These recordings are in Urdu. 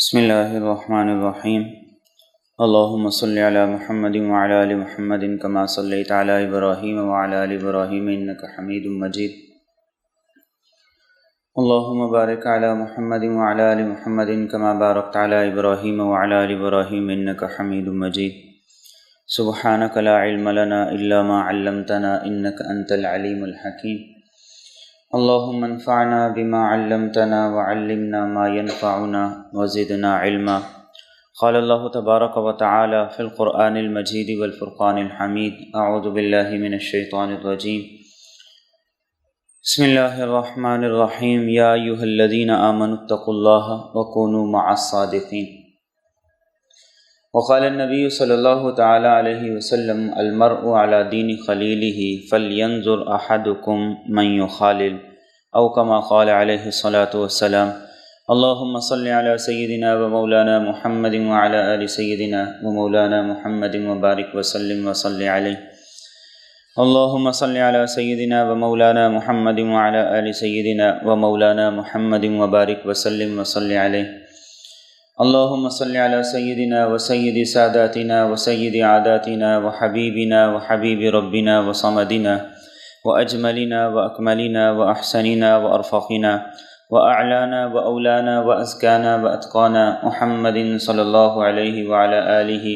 بسم اللہ الرحمن الرحیم اللہم صلی علی محمد وعلی آل محمد کما صلیت علی ابراہیم وعلی آل ابراہیم انک حمید مجید اللہم بارک علی محمد وعلی آل محمد کما بارکت علی ابراہیم وعلی آل ابراہیم انک حمید مجید سبحانک لا علم لنا الا ما علمتنا انک انت العلیم الحکیم اللہم انفعنا بما علمتنا وعلمنا ما ينفعنا وزدنا علما قال اللہ تبارک وتعالی فی القرآن المجید والفرقان الحمید اعوذ باللہ من الشیطان الرجیم بسم اللہ الرحمن الرحیم یا ایہا الذین آمنوا اتقوا اللہ وکونوا مع الصادقین وقال النبی صلی اللہ تعالی علیہ وسلم المرء علی دین خلیلہ فلینظر احدکم من یخالل او کما قال علیہ الصلاۃ والسلام اللہم صلی علی سیدنا و مولانا محمد وعلی آل سیدنا و مولانا محمد وبارک وسلم وصلی علیہ اللہم صلی علی سیدنا و مولانا محمد وعلی آل سیدنا و مولانا محمد وبارک وسلم وصلی علیہ اللہم صلی علی سیدنا و سید ساداتنا و سید عاداتنا و حبیبنا و حبیب ربنا و صمدنا و اجملنا و اکملنا و احسننا و ارفقنا و اعلانا و اولانا و ازکانا و اتقانا محمد صلی اللہ علیہ وعلی آلہ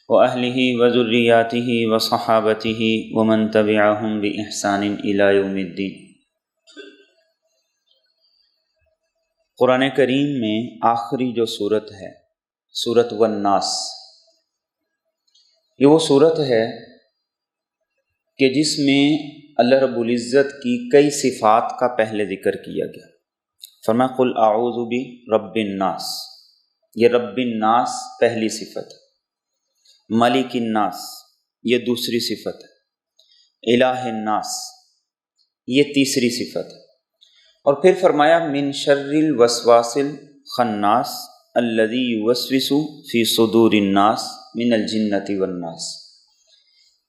و اہلہ و ذریاتہ و صحابتہ و من تبعہم بإحسان الی یوم الدین۔ قرآن کریم میں آخری جو صورت ہے سورۃ والناس، یہ وہ صورت ہے کہ جس میں اللہ رب العزت کی کئی صفات کا پہلے ذکر کیا گیا۔ فرمایا قل اعوذ برب الناس، یہ رب الناس پہلی صفت ہے، ملک الناس یہ دوسری صفت ہے، الہ الناس یہ تیسری صفت ہے، اور پھر فرمایا من شر الوسواس الخناس الذی یوسوس فی صدور الناس من الجنۃ والناس۔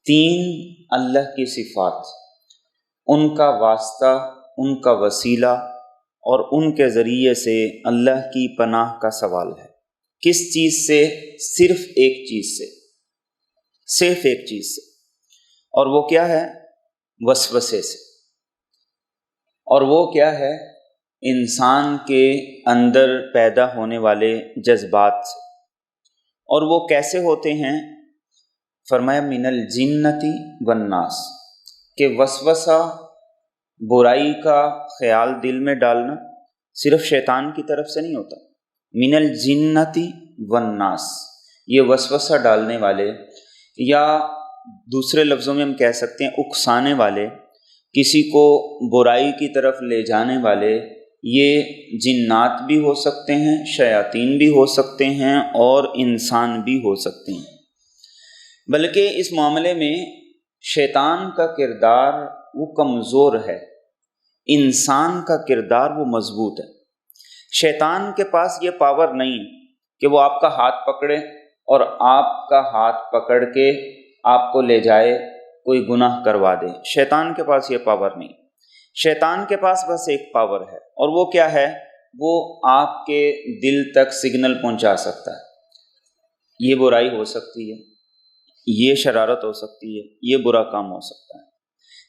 تین اللہ کی صفات، ان کا واسطہ، ان کا وسیلہ اور ان کے ذریعے سے اللہ کی پناہ کا سوال ہے۔ کس چیز سے؟ صرف ایک چیز سے، صرف ایک چیز سے، اور وہ کیا ہے؟ وسوسے سے۔ اور وہ کیا ہے؟ انسان کے اندر پیدا ہونے والے جذبات سے۔ اور وہ کیسے ہوتے ہیں؟ فرمایا من الجنۃ والناس، کہ وسوسہ برائی کا خیال دل میں ڈالنا صرف شیطان کی طرف سے نہیں ہوتا، من الجنۃ والناس یہ وسوسہ ڈالنے والے، یا دوسرے لفظوں میں ہم کہہ سکتے ہیں اکسانے والے، کسی کو برائی کی طرف لے جانے والے، یہ جنات بھی ہو سکتے ہیں، شیاطین بھی ہو سکتے ہیں، اور انسان بھی ہو سکتے ہیں۔ بلکہ اس معاملے میں شیطان کا کردار وہ کمزور ہے، انسان کا کردار وہ مضبوط ہے۔ شیطان کے پاس یہ پاور نہیں کہ وہ آپ کا ہاتھ پکڑے اور آپ کا ہاتھ پکڑ کے آپ کو لے جائے کوئی گناہ کروا دے۔ شیطان کے پاس یہ پاور نہیں۔ شیطان کے پاس بس ایک پاور ہے، اور وہ کیا ہے؟ وہ آپ کے دل تک سگنل پہنچا سکتا ہے، یہ برائی ہو سکتی ہے، یہ شرارت ہو سکتی ہے، یہ برا کام ہو سکتا ہے۔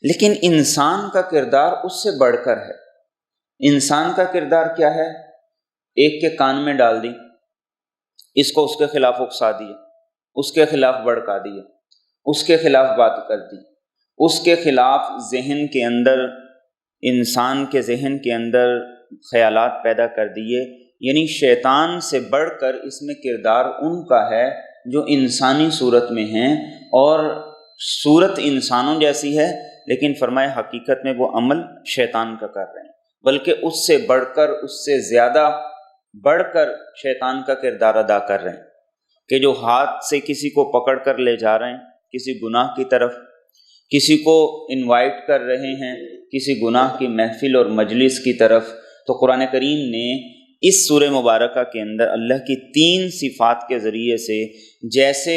لیکن انسان کا کردار اس سے بڑھ کر ہے۔ انسان کا کردار کیا ہے؟ ایک کے کان میں ڈال دی، اس کو اس کے خلاف اکسا دیا، اس کے خلاف بڑکا دیا، اس کے خلاف بات کر دی، اس کے خلاف ذہن کے اندر، انسان کے ذہن کے اندر خیالات پیدا کر دیے۔ یعنی شیطان سے بڑھ کر اس میں کردار ان کا ہے جو انسانی صورت میں ہیں، اور صورت انسانوں جیسی ہے، لیکن فرمایا حقیقت میں وہ عمل شیطان کا کر رہے ہیں، بلکہ اس سے بڑھ کر، اس سے زیادہ بڑھ کر شیطان کا کردار ادا کر رہے ہیں، کہ جو ہاتھ سے کسی کو پکڑ کر لے جا رہے ہیں کسی گناہ کی طرف، کسی کو انوائٹ کر رہے ہیں کسی گناہ کی محفل اور مجلس کی طرف۔ تو قرآن کریم نے اس سورہ مبارکہ کے اندر اللہ کی تین صفات کے ذریعے سے جیسے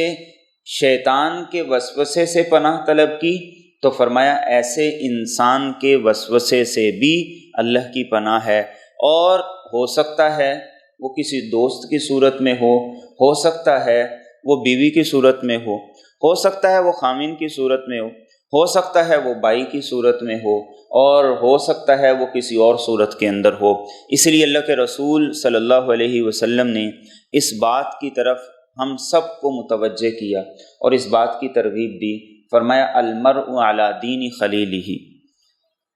شیطان کے وسوسے سے پناہ طلب کی، تو فرمایا ایسے انسان کے وسوسے سے بھی اللہ کی پناہ ہے، اور ہو سکتا ہے وہ کسی دوست کی صورت میں ہو سکتا ہے وہ بیوی کی صورت میں ہو سکتا ہے وہ خامن کی صورت میں ہو سکتا ہے وہ بھائی کی صورت میں اور ہو سکتا ہے وہ کسی اور صورت کے اندر ہو۔ اس لیے اللہ کے رسول صلی اللہ علیہ وسلم نے اس بات کی طرف ہم سب کو متوجہ کیا اور اس بات کی ترغیب دی، فرمایا المرء علی دین خلیلہ،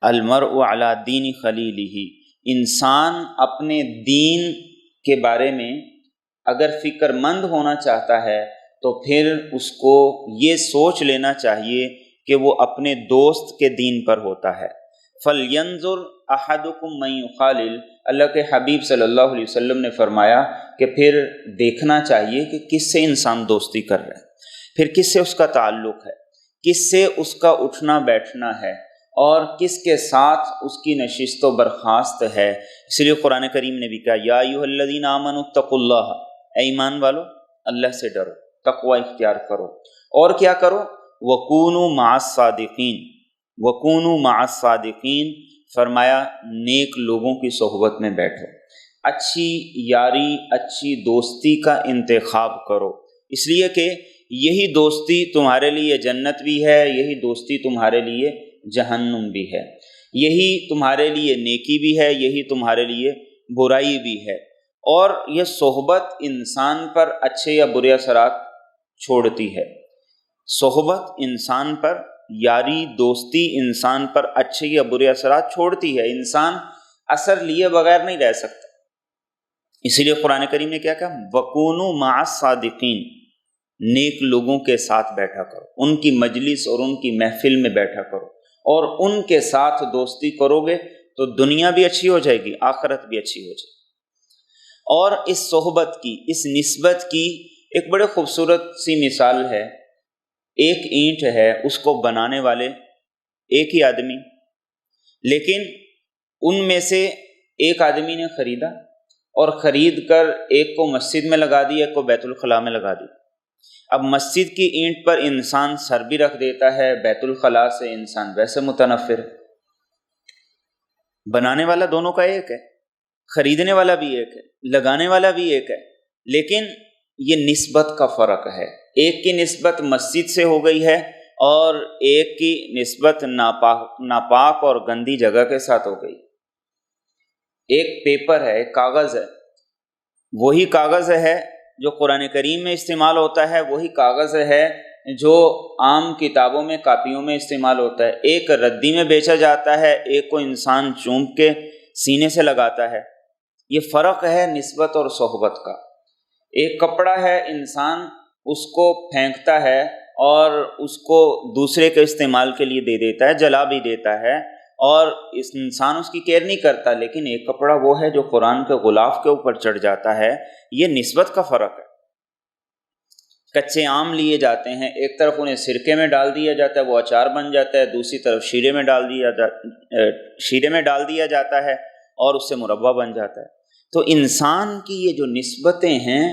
المرء علی دین خلیلہ، انسان اپنے دین کے بارے میں اگر فکر مند ہونا چاہتا ہے تو پھر اس کو یہ سوچ لینا چاہیے کہ وہ اپنے دوست کے دین پر ہوتا ہے۔ فَلْيَنْظُرْ أَحَدُكُمْ مَنْ يُخَالِلُ، اللہ کے حبیب صلی اللہ علیہ وسلم نے فرمایا کہ پھر دیکھنا چاہیے کہ کس سے انسان دوستی کر رہا ہے، پھر کس سے اس کا تعلق ہے، کس سے اس کا اٹھنا بیٹھنا ہے، اور کس کے ساتھ اس کی نشست و برخاست ہے۔ اس لیے قرآن کریم نے بھی کہا یا ایھا الذین آمنوا اتقوا اللہ، اے ایمان والو اللہ سے ڈرو، تقوی اختیار کرو، اور کیا کرو، وَكُونُوا مَعَ الصَّادِقِينَ، وَكُونُوا مَعَ الصَّادِقِينَ، فرمایا نیک لوگوں کی صحبت میں بیٹھو، اچھی یاری اچھی دوستی کا انتخاب کرو، اس لیے کہ یہی دوستی تمہارے لیے جنت بھی ہے، یہی دوستی تمہارے لیے جہنم بھی ہے، یہی تمہارے لیے نیکی بھی ہے، یہی تمہارے لیے برائی بھی ہے۔ اور یہ صحبت انسان پر اچھے یا برے اثرات چھوڑتی ہے، صحبت انسان پر، یاری دوستی انسان پر اچھے یا برے اثرات چھوڑتی ہے، انسان اثر لیے بغیر نہیں رہ سکتا۔ اسی لیے قرآن کریم نے کیا کہا، وَكُونُوا مَعَ الصَّادِقِينَ، نیک لوگوں کے ساتھ بیٹھا کرو، ان کی مجلس اور ان کی محفل میں بیٹھا کرو، اور ان کے ساتھ دوستی کرو گے تو دنیا بھی اچھی ہو جائے گی، آخرت بھی اچھی ہو جائے گی۔ اور اس صحبت کی، اس نسبت کی ایک بڑے خوبصورت سی مثال ہے، ایک اینٹ ہے، اس کو بنانے والے ایک ہی آدمی، لیکن ان میں سے ایک آدمی نے خریدا اور خرید کر ایک کو مسجد میں لگا دیا، ایک کو بیت الخلاء میں لگا دیا۔ اب مسجد کی اینٹ پر انسان سر بھی رکھ دیتا ہے، بیت الخلاء سے انسان ویسے متنفر۔ بنانے والا دونوں کا ایک ہے، خریدنے والا بھی ایک ہے، لگانے والا بھی ایک ہے، لیکن یہ نسبت کا فرق ہے، ایک کی نسبت مسجد سے ہو گئی ہے اور ایک کی نسبت ناپاک اور گندی جگہ کے ساتھ ہو گئی۔ ایک پیپر ہے، ایک کاغذ ہے، وہی کاغذ ہے جو قرآن کریم میں استعمال ہوتا ہے، وہی کاغذ ہے جو عام کتابوں میں کاپیوں میں استعمال ہوتا ہے، ایک ردی میں بیچا جاتا ہے، ایک کو انسان چوم کے سینے سے لگاتا ہے۔ یہ فرق ہے نسبت اور صحبت کا۔ ایک کپڑا ہے، انسان اس کو پھینکتا ہے اور اس کو دوسرے کے استعمال کے لیے دے دیتا ہے، جلا بھی دیتا ہے، اور اس انسان اس کی کیئر نہیں کرتا، لیکن ایک کپڑا وہ ہے جو قرآن کے غلاف کے اوپر چڑھ جاتا ہے۔ یہ نسبت کا فرق ہے۔ کچے آم لیے جاتے ہیں، ایک طرف انہیں سرکے میں ڈال دیا جاتا ہے، وہ اچار بن جاتا ہے، دوسری طرف شیرے میں ڈال دیا جاتا ہے اور اس سے مربع بن جاتا ہے۔ تو انسان کی یہ جو نسبتیں ہیں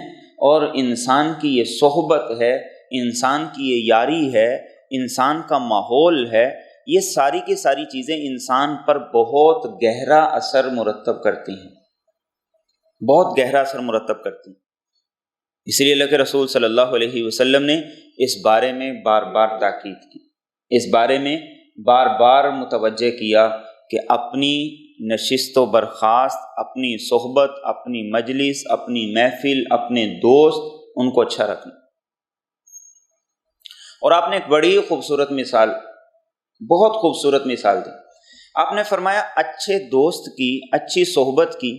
اور انسان کی یہ صحبت ہے، انسان کی یہ یاری ہے، انسان کا ماحول ہے، یہ ساری کی ساری چیزیں انسان پر بہت گہرا اثر مرتب کرتی ہیں، بہت گہرا اثر مرتب کرتی ہیں۔ اس لیے اللہ کے رسول صلی اللہ علیہ وسلم نے اس بارے میں بار بار تاکید کی، اس بارے میں بار بار متوجہ کیا کہ اپنی نشست و برخاست، اپنی صحبت، اپنی مجلس، اپنی محفل، اپنے دوست، ان کو اچھا رکھنا۔ اور آپ نے ایک بڑی خوبصورت مثال، بہت خوبصورت مثال دی۔ آپ نے فرمایا اچھے دوست کی، اچھی صحبت کی،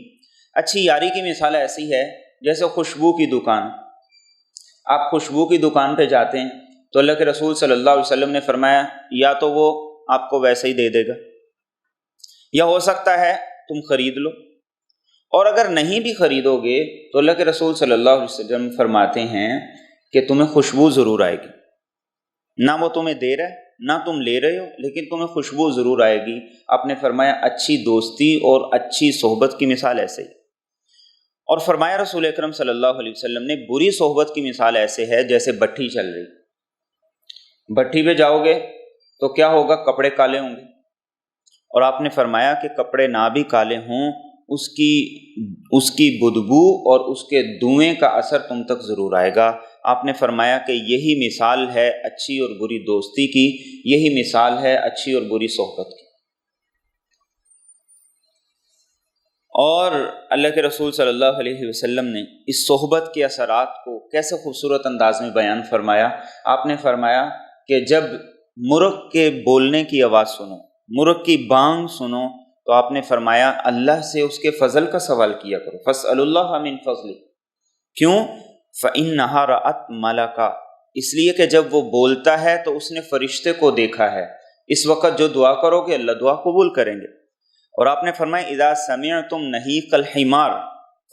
اچھی یاری کی مثال ایسی ہے جیسے خوشبو کی دکان۔ آپ خوشبو کی دکان پہ جاتے ہیں تو اللہ کے رسول صلی اللہ علیہ وسلم نے فرمایا یا تو وہ آپ کو ویسے ہی دے دے گا، یا ہو سکتا ہے تم خرید لو، اور اگر نہیں بھی خریدو گے تو اللہ کے رسول صلی اللہ علیہ وسلم فرماتے ہیں کہ تمہیں خوشبو ضرور آئے گی، نہ وہ تمہیں دے رہا ہے نہ تم لے رہے ہو، لیکن تمہیں خوشبو ضرور آئے گی۔ آپ نے فرمایا اچھی دوستی اور اچھی صحبت کی مثال ایسے ہی، اور فرمایا رسول اکرم صلی اللہ علیہ وسلم نے بری صحبت کی مثال ایسے ہے جیسے بھٹی چل رہی، بھٹی پہ جاؤ گے تو کیا ہوگا، کپڑے کالے ہوں گے، اور آپ نے فرمایا کہ کپڑے نہ بھی کالے ہوں اس کی بدبو اور اس کے دھوئیں کا اثر تم تک ضرور آئے گا۔ آپ نے فرمایا کہ یہی مثال ہے اچھی اور بری دوستی کی، یہی مثال ہے اچھی اور بری صحبت کی۔ اور اللہ کے رسول صلی اللہ علیہ وسلم نے اس صحبت کے اثرات کو کیسے خوبصورت انداز میں بیان فرمایا۔ آپ نے فرمایا کہ جب مرغ کے بولنے کی آواز سنو، مرغ کی بانگ سنو، تو آپ نے فرمایا اللہ سے اس کے فضل کا سوال کیا کرو، فاسألوا اللہ من فضل۔ کیوں؟ فإنها رأت ملکا، اس لیے کہ جب وہ بولتا ہے تو اس نے فرشتے کو دیکھا ہے۔ اس وقت جو دعا کرو گے اللہ دعا قبول کریں گے۔ اور آپ نے فرمایا اذا سمعتم نہیق الحمار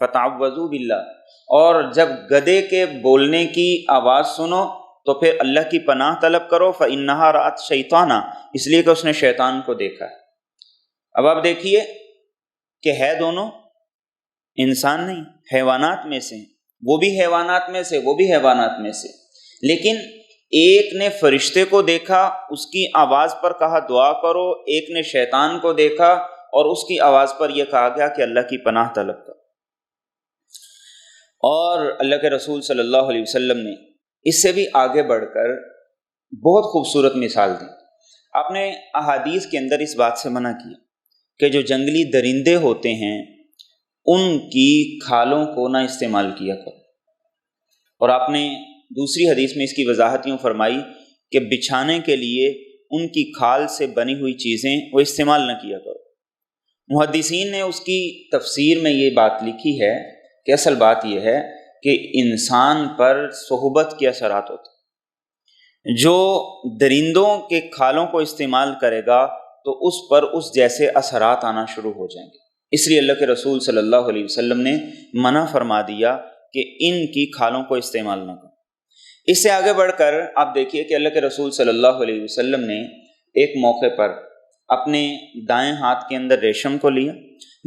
فتعوذوا باللہ، اور جب گدھے کے بولنے کی آواز سنو تو پھر اللہ کی پناہ طلب کرو، فإنها رأت شیطانا، اس لیے کہ اس نے شیطان کو دیکھا ہے۔ اب آپ دیکھیے کہ ہے دونوں انسان نہیں، حیوانات میں سے، وہ بھی حیوانات میں سے، وہ بھی حیوانات میں سے، لیکن ایک نے فرشتے کو دیکھا، اس کی آواز پر کہا دعا کرو، ایک نے شیطان کو دیکھا اور اس کی آواز پر یہ کہا گیا کہ اللہ کی پناہ طلب کرو۔ اور اللہ کے رسول صلی اللہ علیہ وسلم نے اس سے بھی آگے بڑھ کر بہت خوبصورت مثال دی۔ آپ نے احادیث کے اندر اس بات سے منع کیا کہ جو جنگلی درندے ہوتے ہیں ان کی کھالوں کو نہ استعمال کیا کرو، اور آپ نے دوسری حدیث میں اس کی وضاحت یوں فرمائی کہ بچھانے کے لیے ان کی کھال سے بنی ہوئی چیزیں وہ استعمال نہ کیا کرو۔ محدثین نے اس کی تفسیر میں یہ بات لکھی ہے کہ اصل بات یہ ہے کہ انسان پر صحبت کے اثرات ہوتے ہیں۔ جو درندوں کے کھالوں کو استعمال کرے گا تو اس پر اس جیسے اثرات آنا شروع ہو جائیں گے، اس لیے اللہ کے رسول صلی اللہ علیہ وسلم نے منع فرما دیا کہ ان کی کھالوں کو استعمال نہ کرو۔ اس سے آگے بڑھ کر آپ دیکھیے کہ اللہ کے رسول صلی اللہ علیہ وسلم نے ایک موقع پر اپنے دائیں ہاتھ کے اندر ریشم کو لیا،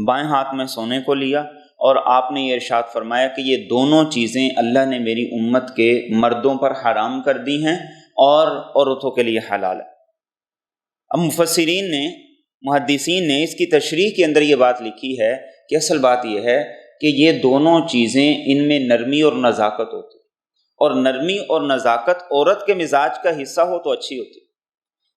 بائیں ہاتھ میں سونے کو لیا، اور آپ نے یہ ارشاد فرمایا کہ یہ دونوں چیزیں اللہ نے میری امت کے مردوں پر حرام کر دی ہیں اور عورتوں کے لیے حلال ہے۔ اب مفسرین نے، محدثین نے اس کی تشریح کے اندر یہ بات لکھی ہے کہ اصل بات یہ ہے کہ یہ دونوں چیزیں ان میں نرمی اور نزاکت ہوتی ہے، اور نرمی اور نزاکت عورت کے مزاج کا حصہ ہو تو اچھی ہوتی،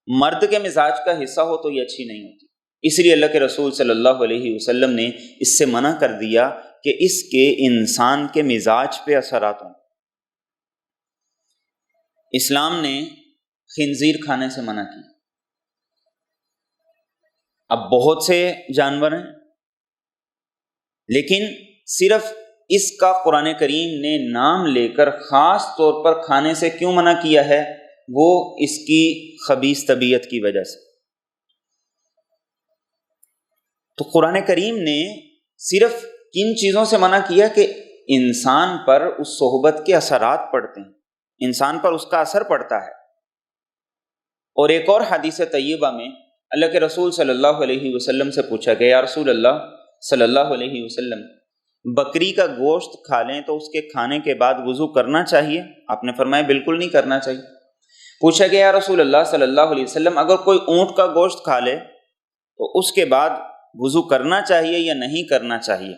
مرد کے مزاج کا حصہ ہو تو یہ اچھی نہیں ہوتی۔ اس لیے اللہ کے رسول صلی اللہ علیہ وسلم نے اس سے منع کر دیا کہ اس کے انسان کے مزاج پہ اثرات ہوں۔ اسلام نے خنزیر کھانے سے منع کی۔ اب بہت سے جانور ہیں، لیکن صرف اس کا قرآن کریم نے نام لے کر خاص طور پر کھانے سے کیوں منع کیا ہے؟ وہ اس کی خبیث طبیعت کی وجہ سے۔ تو قرآن کریم نے صرف کن چیزوں سے منع کیا کہ انسان پر اس صحبت کے اثرات پڑتے ہیں، انسان پر اس کا اثر پڑتا ہے۔ اور ایک اور حدیث طیبہ میں اللہ کے رسول صلی اللہ علیہ وسلم سے پوچھا گیا، یا رسول اللہ صلی اللہ علیہ وسلم، بکری کا گوشت کھا لیں تو اس کے کھانے کے بعد وضو کرنا چاہیے؟ آپ نے فرمایا بالکل نہیں کرنا چاہیے۔ پوچھا گیا، یا رسول اللہ صلی اللہ علیہ وسلم، اگر کوئی اونٹ کا گوشت کھا لے تو اس کے بعد وضو کرنا چاہیے یا نہیں کرنا چاہیے؟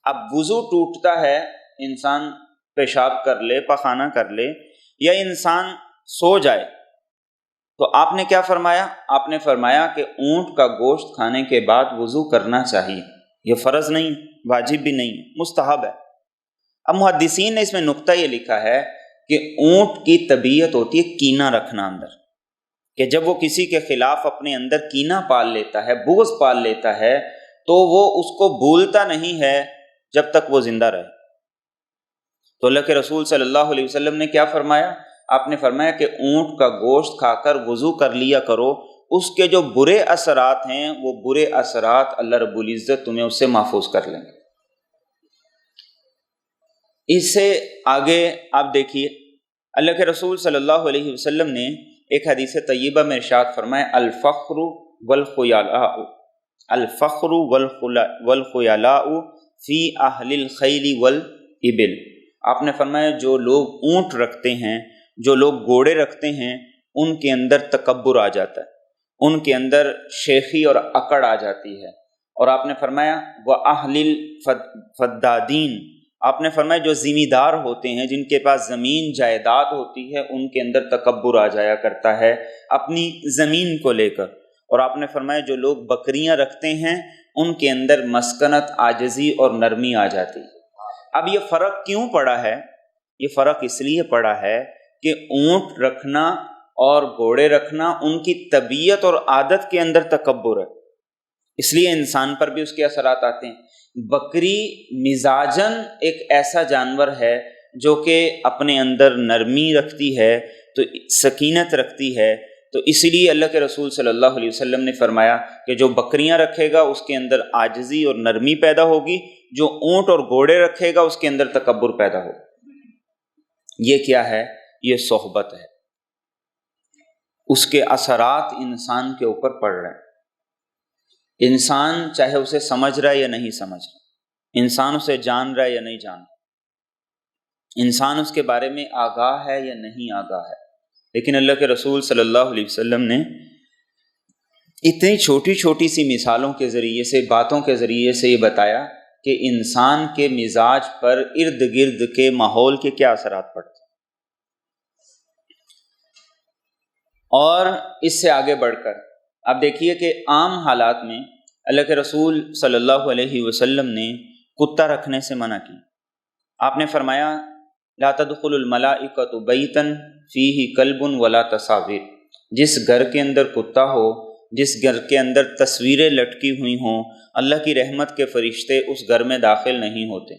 اب وضو ٹوٹتا ہے، انسان پیشاب کر لے، پخانہ کر لے، یا انسان سو جائے، تو آپ نے کیا فرمایا؟ آپ نے فرمایا کہ اونٹ کا گوشت کھانے کے بعد وضو کرنا چاہیے۔ یہ فرض نہیں، واجب بھی نہیں، مستحب ہے۔ اب محدثین نے اس میں نقطہ یہ لکھا ہے کہ اونٹ کی طبیعت ہوتی ہے کینہ رکھنا اندر، کہ جب وہ کسی کے خلاف اپنے اندر کینہ پال لیتا ہے، بغض پال لیتا ہے، تو وہ اس کو بھولتا نہیں ہے جب تک وہ زندہ رہے۔ تو اللہ کے رسول صلی اللہ علیہ وسلم نے کیا فرمایا؟ آپ نے فرمایا کہ اونٹ کا گوشت کھا کر وضو کر لیا کرو، اس کے جو برے اثرات ہیں وہ برے اثرات اللہ رب العزت تمہیں اس سے محفوظ کر لیں گے۔ اس سے آگے آپ دیکھیے اللہ کے رسول صلی اللہ علیہ وسلم نے ایک حدیث طیبہ میں ارشاد فرمایا، الفخر والخیلاء، الفخر والخیلاء فی اہل الخیل والابل۔ آپ نے فرمایا جو لوگ اونٹ رکھتے ہیں، جو لوگ گھوڑے رکھتے ہیں، ان کے اندر تکبر آ جاتا ہے، ان کے اندر شیخی اور اکڑ آ جاتی ہے، اور آپ نے فرمایا وَأَهْلِ الْفَدَّادِينَ، آپ نے فرمایا جو ذمہ دار ہوتے ہیں، جن کے پاس زمین جائیداد ہوتی ہے، ان کے اندر تکبر آ جایا کرتا ہے اپنی زمین کو لے کر۔ اور آپ نے فرمایا جو لوگ بکریاں رکھتے ہیں ان کے اندر مسکنت، عاجزی اور نرمی آ جاتی ہے۔ اب یہ فرق کیوں پڑا ہے؟ یہ فرق اس لیے پڑا ہے کہ اونٹ رکھنا اور گھوڑے رکھنا ان کی طبیعت اور عادت کے اندر تکبر ہے، اس لیے انسان پر بھی اس کے اثرات آتے ہیں۔ بکری مزاجاً ایک ایسا جانور ہے جو کہ اپنے اندر نرمی رکھتی ہے، تو سکینت رکھتی ہے، تو اسی لیے اللہ کے رسول صلی اللہ علیہ وسلم نے فرمایا کہ جو بکریاں رکھے گا اس کے اندر عاجزی اور نرمی پیدا ہوگی، جو اونٹ اور گھوڑے رکھے گا اس کے اندر تکبر پیدا ہوگا۔ یہ کیا ہے؟ یہ صحبت ہے، اس کے اثرات انسان کے اوپر پڑ رہے ہیں۔ انسان چاہے اسے سمجھ رہا ہے یا نہیں سمجھ رہا، انسان اسے جان رہا ہے یا نہیں جان رہا، انسان اس کے بارے میں آگاہ ہے یا نہیں آگاہ ہے، لیکن اللہ کے رسول صلی اللہ علیہ وسلم نے اتنی چھوٹی چھوٹی سی مثالوں کے ذریعے سے، باتوں کے ذریعے سے یہ بتایا کہ انسان کے مزاج پر ارد گرد کے ماحول کے کیا اثرات پڑتے ہیں۔ اور اس سے آگے بڑھ کر اب دیکھیے کہ عام حالات میں اللہ کے رسول صلی اللہ علیہ وسلم نے کتا رکھنے سے منع کی۔ آپ نے فرمایا لا تدخل الملائکۃ بیتا فیہ کلب ولا تصاویر، جس گھر کے اندر کتا ہو، جس گھر کے اندر تصویریں لٹکی ہوئی ہوں، اللہ کی رحمت کے فرشتے اس گھر میں داخل نہیں ہوتے۔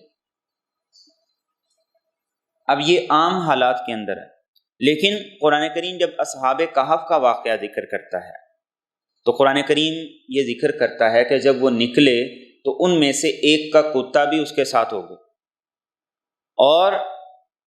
اب یہ عام حالات کے اندر ہے، لیکن قرآن کریم جب اصحاب کہف کا واقعہ ذکر کرتا ہے تو قرآن کریم یہ ذکر کرتا ہے کہ جب وہ نکلے تو ان میں سے ایک کا کتا بھی اس کے ساتھ ہو گیا، اور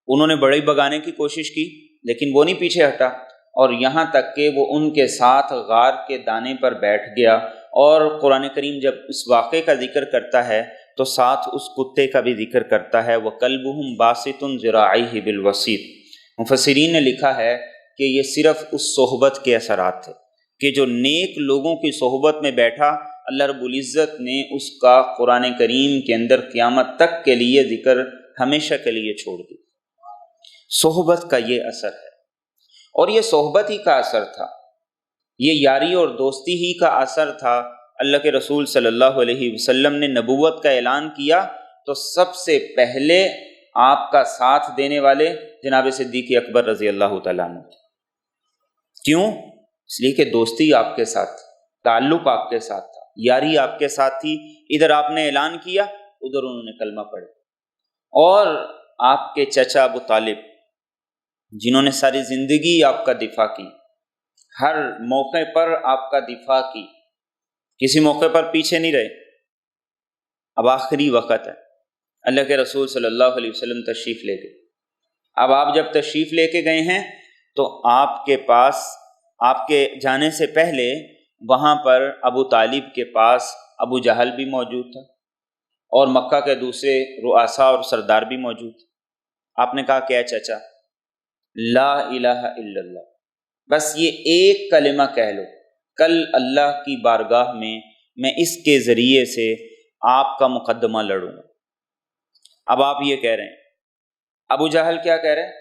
انہوں نے بڑے بگانے کی کوشش کی لیکن وہ نہیں پیچھے ہٹا، اور یہاں تک کہ وہ ان کے ساتھ غار کے دانے پر بیٹھ گیا۔ اور قرآن کریم جب اس واقعے کا ذکر کرتا ہے تو ساتھ اس کتے کا بھی ذکر کرتا ہے وَكَلْبُهُمْ بَاسِطٌ ذِرَاعَيْهِ بِالْوَسِيطِ۔ مفسرین نے لکھا ہے کہ یہ صرف اس صحبت کے اثرات تھے کہ جو نیک لوگوں کی صحبت میں بیٹھا، اللہ رب العزت نے اس کا قرآن کریم کے اندر قیامت تک کے لیے ذکر ہمیشہ کے لیے چھوڑ دی۔ صحبت کا یہ اثر ہے، اور یہ صحبت ہی کا اثر تھا، یہ یاری اور دوستی ہی کا اثر تھا۔ اللہ کے رسول صلی اللہ علیہ وسلم نے نبوت کا اعلان کیا تو سب سے پہلے آپ کا ساتھ دینے والے جناب صدیق اکبر رضی اللہ تعالیٰ عنہ۔ کیوں؟ اس لیے کہ دوستی آپ کے ساتھ، تعلق آپ کے ساتھ تھا، یاری آپ کے ساتھ تھی۔ ادھر آپ نے اعلان کیا، ادھر انہوں نے کلمہ پڑھا۔ اور آپ کے چچا ابو طالب جنہوں نے ساری زندگی آپ کا دفاع کی، ہر موقع پر آپ کا دفاع کی، کسی موقع پر پیچھے نہیں رہے۔ اب آخری وقت ہے، اللہ کے رسول صلی اللہ علیہ وسلم تشریف لے گئے۔ اب آپ جب تشریف لے کے گئے ہیں تو آپ کے پاس، آپ کے جانے سے پہلے وہاں پر ابو طالب کے پاس ابو جہل بھی موجود تھا، اور مکہ کے دوسرے رؤساء اور سردار بھی موجود تھے۔ آپ نے کہا کہ اے چچا، لا الہ الا اللہ، بس یہ ایک کلمہ کہہ لو، کل اللہ کی بارگاہ میں اس کے ذریعے سے آپ کا مقدمہ لڑوں گا۔ اب آپ یہ کہہ رہے ہیں، ابو جہل کیا کہہ رہے ہیں؟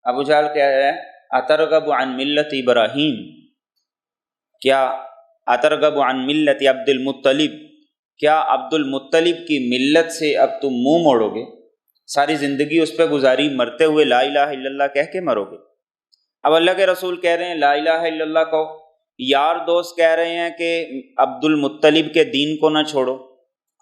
ابو جہل کہہ رہے ہیں اترغب عن ملت ابراہیم، کیا اترغب عن ملت عبد المطلب، کیا عبد المطلب کی ملت سے اب تم منہ موڑو گے؟ ساری زندگی اس پہ گزاری، مرتے ہوئے لا الہ الا اللہ کہہ کے مرو گے۔ اب اللہ کے رسول کہہ رہے ہیں لا الہ الا اللہ کہو، یار دوست کہہ رہے ہیں کہ عبد المطلب کے دین کو نہ چھوڑو۔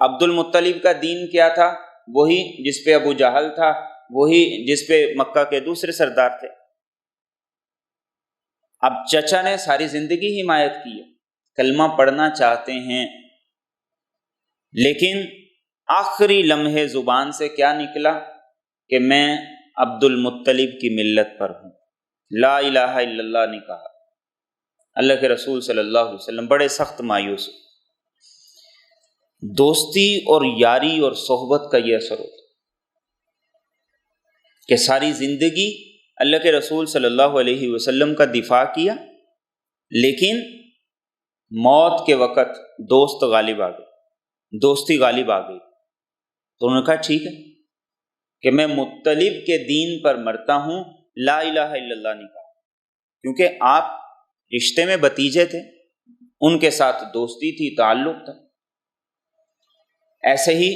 عبد المطلب کا دین کیا تھا؟ وہی جس پہ ابو جہل تھا، وہی جس پہ مکہ کے دوسرے سردار تھے۔ اب چچا نے ساری زندگی حمایت کی ہے، کلمہ پڑھنا چاہتے ہیں، لیکن آخری لمحے زبان سے کیا نکلا کہ میں عبد المطلب کی ملت پر ہوں، لا الہ الا اللہ نہیں کہا۔ اللہ کے رسول صلی اللہ علیہ وسلم بڑے سخت مایوس۔ دوستی اور یاری اور صحبت کا یہ اثر ہوتا کہ ساری زندگی اللہ کے رسول صلی اللہ علیہ وسلم کا دفاع کیا، لیکن موت کے وقت دوست غالب آ گئے، دوستی غالب آ گئی۔ تو انہوں نے کہا ٹھیک ہے کہ میں مطلب کے دین پر مرتا ہوں، لا الہ الا اللہ نہیں کہا، کیونکہ آپ رشتے میں بھتیجے تھے، ان کے ساتھ دوستی تھی، تعلق تھا۔ ایسے ہی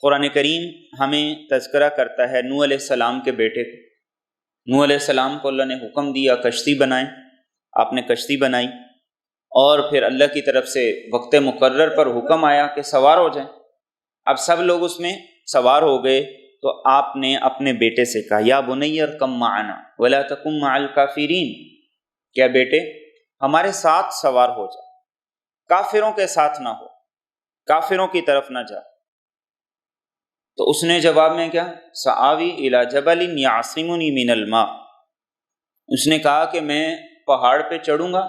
قرآن کریم ہمیں تذکرہ کرتا ہے نوح علیہ السلام کے بیٹے کو۔ نوح علیہ السلام کو اللہ نے حکم دیا کشتی بنائیں، آپ نے کشتی بنائی، اور پھر اللہ کی طرف سے وقت مقرر پر حکم آیا کہ سوار ہو جائیں۔ اب سب لوگ اس میں سوار ہو گئے، تو آپ نے اپنے بیٹے سے کہا یا بنی ارکم معنا ولا تکن مع الکافرین، کیا بیٹے ہمارے ساتھ سوار ہو جا، کافروں کے ساتھ نہ ہو، کافروں کی طرف نہ جا۔ تو اس نے جواب میں کیا، سآوی الی جبل یعصمنی من الماء، اس نے کہا کہ میں پہاڑ پہ چڑھوں گا،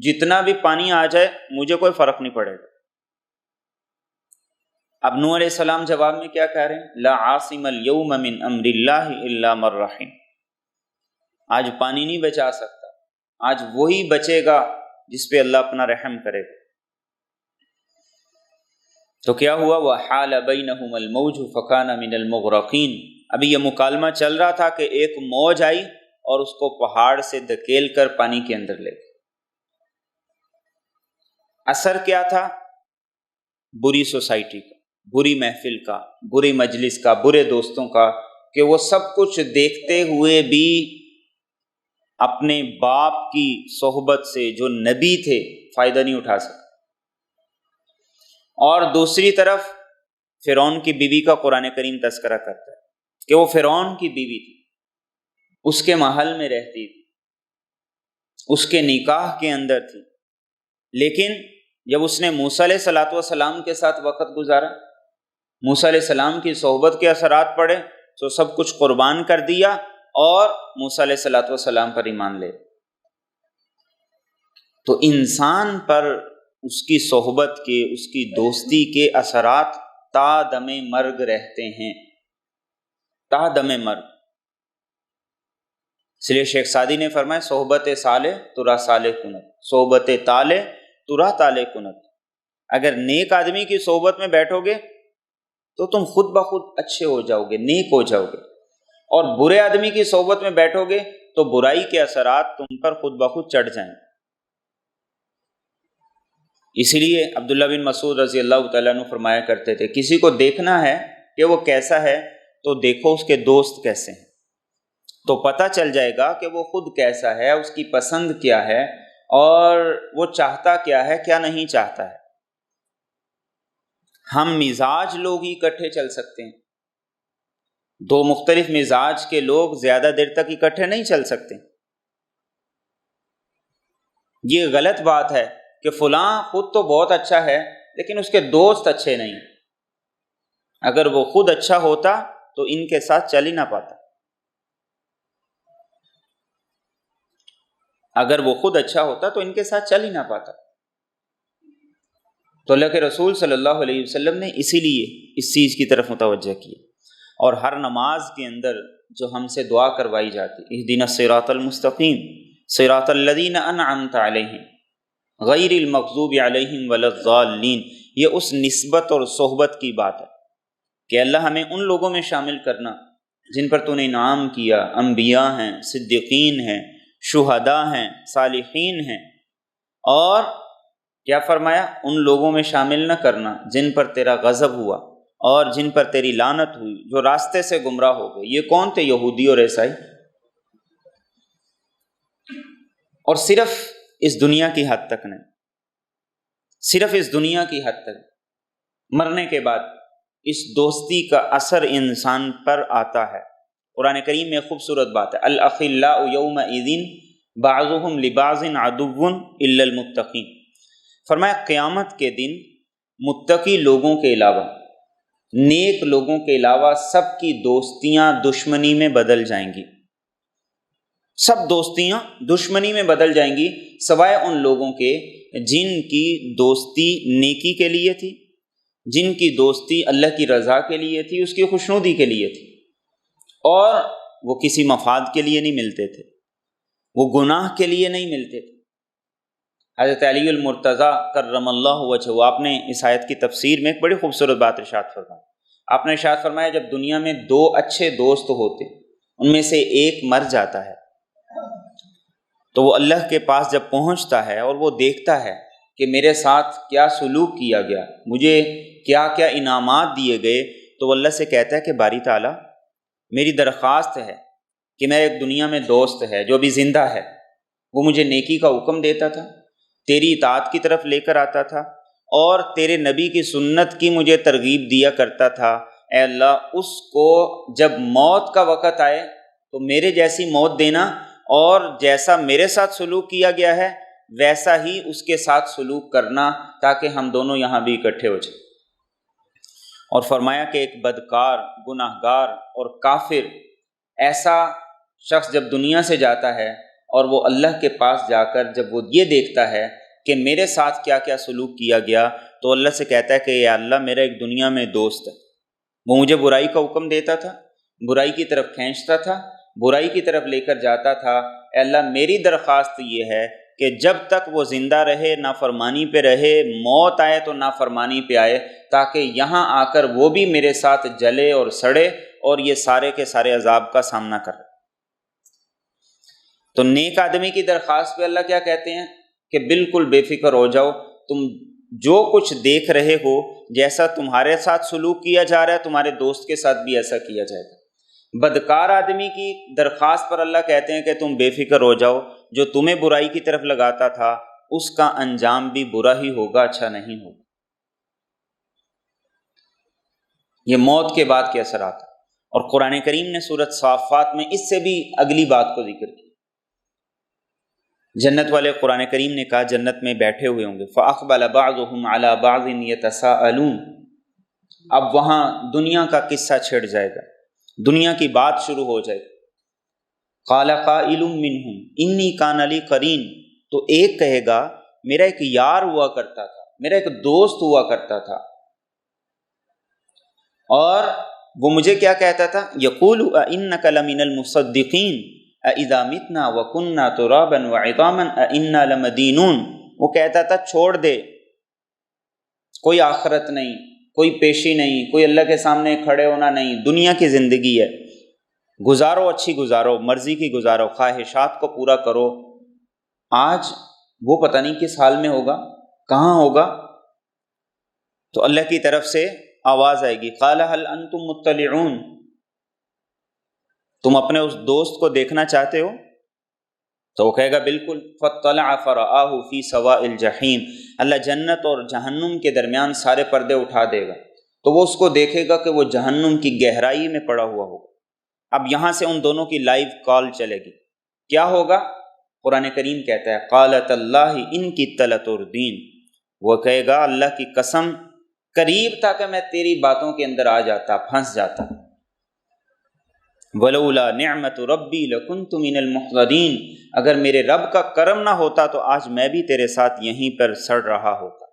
جتنا بھی پانی آ جائے مجھے کوئی فرق نہیں پڑے گا۔ اب نوح علیہ السلام جواب میں کیا کہہ رہے ہیں، لا عاصم اليوم من امر اللہ الا من رحم، آج پانی نہیں بچا سکتا، آج وہی بچے گا جس پہ اللہ اپنا رحم کرے گا۔ تو کیا ہوا، وحال بینہم الموج فکان من المغرقین، ابھی یہ مکالمہ چل رہا تھا کہ ایک موج آئی اور اس کو پہاڑ سے دھکیل کر پانی کے اندر لے گئی۔ اثر کیا تھا، بری سوسائٹی کا، بری محفل کا، بری مجلس کا، برے دوستوں کا، کہ وہ سب کچھ دیکھتے ہوئے بھی اپنے باپ کی صحبت سے جو نبی تھے فائدہ نہیں اٹھا سکتے۔ اور دوسری طرف فرعون کی بیوی کا قرآن کریم تذکرہ کرتا ہے کہ وہ فرعون کی بیوی تھی، اس کے محل میں رہتی تھی، اس کے نکاح کے اندر تھی، لیکن جب اس نے موسیٰ علیہ السلام کے ساتھ وقت گزارا، موسیٰ علیہ السلام کی صحبت کے اثرات پڑے، تو سب کچھ قربان کر دیا اور موسیٰ علیہ السلام پر ایمان لے۔ تو انسان پر اس کی صحبت کے، اس کی دوستی کے اثرات تا دم مرگ رہتے ہیں، تا دم مرگ۔ اس لیے شیخ سعدی نے فرمایا صحبت صالح ترا صالح کنت، صحبت طالح ترا طالح کنت۔ اگر نیک آدمی کی صحبت میں بیٹھو گے تو تم خود بخود اچھے ہو جاؤ گے، نیک ہو جاؤ گے، اور برے آدمی کی صحبت میں بیٹھو گے تو برائی کے اثرات تم پر خود بخود چڑھ جائیں۔ اسی لیے عبداللہ بن مسعود رضی اللہ تعالیٰ عنہ فرمایا کرتے تھے کسی کو دیکھنا ہے کہ وہ کیسا ہے تو دیکھو اس کے دوست کیسے ہیں، تو پتہ چل جائے گا کہ وہ خود کیسا ہے، اس کی پسند کیا ہے، اور وہ چاہتا کیا ہے، کیا نہیں چاہتا ہے۔ ہم مزاج لوگ ہی اکٹھے چل سکتے ہیں، دو مختلف مزاج کے لوگ زیادہ دیر تک اکٹھے نہیں چل سکتے۔ یہ غلط بات ہے کہ فلاں خود تو بہت اچھا ہے لیکن اس کے دوست اچھے نہیں، اگر وہ خود اچھا ہوتا تو ان کے ساتھ چل ہی نہ پاتا، اگر وہ خود اچھا ہوتا تو ان کے ساتھ چل ہی نہ پاتا۔ تو اللہ کے رسول صلی اللہ علیہ وسلم نے اسی لیے اس چیز کی طرف متوجہ کیا، اور ہر نماز کے اندر جو ہم سے دعا کروائی جاتی، اہدنا الصراط المستقیم صراط الذین انعمت علیہم غیر المغضوب علیہم ولا الضالین، یہ اس نسبت اور صحبت کی بات ہے کہ اللہ ہمیں ان لوگوں میں شامل کرنا جن پر تو نے انعام کیا، انبیاء ہیں، صدیقین ہیں، شہداء ہیں، صالحین ہیں، اور کیا فرمایا، ان لوگوں میں شامل نہ کرنا جن پر تیرا غضب ہوا اور جن پر تیری لعنت ہوئی، جو راستے سے گمراہ ہو گئے۔ یہ کون تھے؟ یہودی اور عیسائی۔ اور صرف اس دنیا کی حد تک نہیں، صرف اس دنیا کی حد تک، مرنے کے بعد اس دوستی کا اثر انسان پر آتا ہے۔ قرآن کریم میں خوبصورت بات ہے، الاخلاء یومئذ بعضهم لبعض عدو الا المتقین، فرمایا قیامت کے دن متقی لوگوں کے علاوہ، نیک لوگوں کے علاوہ سب کی دوستیاں دشمنی میں بدل جائیں گی، سب دوستیاں دشمنی میں بدل جائیں گی سوائے ان لوگوں کے جن کی دوستی نیکی کے لیے تھی، جن کی دوستی اللہ کی رضا کے لیے تھی، اس کی خوشنودی کے لیے تھی، اور وہ کسی مفاد کے لیے نہیں ملتے تھے، وہ گناہ کے لیے نہیں ملتے تھے۔ حضرت علی المرتضیٰ کرم اللہ وجہہ، آپ نے اس آیت کی تفسیر میں ایک بڑی خوبصورت بات ارشاد فرمائی۔ آپ نے ارشاد فرمایا جب دنیا میں دو اچھے دوست ہوتے، ان میں سے ایک مر جاتا ہے، تو وہ اللہ کے پاس جب پہنچتا ہے اور وہ دیکھتا ہے کہ میرے ساتھ کیا سلوک کیا گیا، مجھے کیا کیا انعامات دیے گئے، تو وہ اللہ سے کہتا ہے کہ باری تعالیٰ میری درخواست ہے کہ میرا ایک دنیا میں دوست ہے جو ابھی زندہ ہے، وہ مجھے نیکی کا حکم دیتا تھا، تیری اطاعت کی طرف لے کر آتا تھا، اور تیرے نبی کی سنت کی مجھے ترغیب دیا کرتا تھا۔ اے اللہ اس کو جب موت کا وقت آئے تو میرے جیسی موت دینا، اور جیسا میرے ساتھ سلوک کیا گیا ہے ویسا ہی اس کے ساتھ سلوک کرنا، تاکہ ہم دونوں یہاں بھی اکٹھے ہو جائیں۔ اور فرمایا کہ ایک بدکار، گناہ گار اور کافر ایسا شخص جب دنیا سے جاتا ہے اور وہ اللہ کے پاس جا کر جب وہ یہ دیکھتا ہے کہ میرے ساتھ کیا کیا سلوک کیا گیا، تو اللہ سے کہتا ہے کہ یا اللہ میرا ایک دنیا میں دوست ہے، وہ مجھے برائی کا حکم دیتا تھا، برائی کی طرف کھینچتا تھا، برائی کی طرف لے کر جاتا تھا۔ اے اللہ میری درخواست یہ ہے کہ جب تک وہ زندہ رہے، نافرمانی پہ رہے، موت آئے تو نافرمانی پہ آئے، تاکہ یہاں آ کر وہ بھی میرے ساتھ جلے اور سڑے اور یہ سارے کے سارے عذاب کا سامنا کرے۔ تو نیک آدمی کی درخواست پہ اللہ کیا کہتے ہیں کہ بالکل بے فکر ہو جاؤ، تم جو کچھ دیکھ رہے ہو، جیسا تمہارے ساتھ سلوک کیا جا رہا ہے تمہارے دوست کے ساتھ بھی ایسا کیا جائے گا۔ بدکار آدمی کی درخواست پر اللہ کہتے ہیں کہ تم بے فکر ہو جاؤ، جو تمہیں برائی کی طرف لگاتا تھا اس کا انجام بھی برا ہی ہوگا، اچھا نہیں ہوگا۔ یہ موت کے بعد کے اثرات، اور قرآن کریم نے سورۃ صافات میں اس سے بھی اگلی بات کو ذکر کیا۔ جنت والے قرآن کریم نے کہا جنت میں بیٹھے ہوئے ہوں گے، فَأَقْبَلَ بَعْضُهُمْ عَلَى بَعْضٍ يَتَسَاءَلُونَ، اب وہاں دنیا کا قصہ چھڑ جائے گا، دنیا کی بات شروع ہو جائے گی۔ قَالَ قَائِلٌ مِّنْهُمْ إِنِّي كَانَ لِي قَرِينٌ، تو ایک کہے گا میرا ایک یار ہوا کرتا تھا، میرا ایک دوست ہوا کرتا تھا، اور وہ مجھے کیا کہتا تھا، یقول اِنَّكَ لَمِنَ الْمُصَدِّقِينَ اَإِذَا مِتْنَا وَكُنَّا تُرَابًا وَعِظَامًا أَإِنَّا لَمَدِينُونَ، وہ کہتا تھا چھوڑ دے، کوئی آخرت نہیں، کوئی پیشی نہیں، کوئی اللہ کے سامنے کھڑے ہونا نہیں، دنیا کی زندگی ہے، گزارو اچھی گزارو، مرضی کی گزارو، خواہشات کو پورا کرو۔ آج وہ پتہ نہیں کس حال میں ہوگا، کہاں ہوگا، تو اللہ کی طرف سے آواز آئے گی، قال هل انتم مطلعون، تم اپنے اس دوست کو دیکھنا چاہتے ہو؟ تو وہ کہے گا بالکل، فاطلع فرآہ فی سواء الجحیم، اللہ جنت اور جہنم کے درمیان سارے پردے اٹھا دے گا، تو وہ اس کو دیکھے گا کہ وہ جہنم کی گہرائی میں پڑا ہوا ہوگا۔ اب یہاں سے ان دونوں کی لائیو کال چلے گی، کیا ہوگا؟ قرآن کریم کہتا ہے قالت اللہ ان کی لتردین، وہ کہے گا اللہ کی قسم قریب تھا کہ میں تیری باتوں کے اندر آ جاتا، پھنس جاتا، ولولا نعمت ربی لکنت من المحضرین، اگر میرے رب کا کرم نہ ہوتا تو آج میں بھی تیرے ساتھ یہیں پر سڑ رہا ہوتا،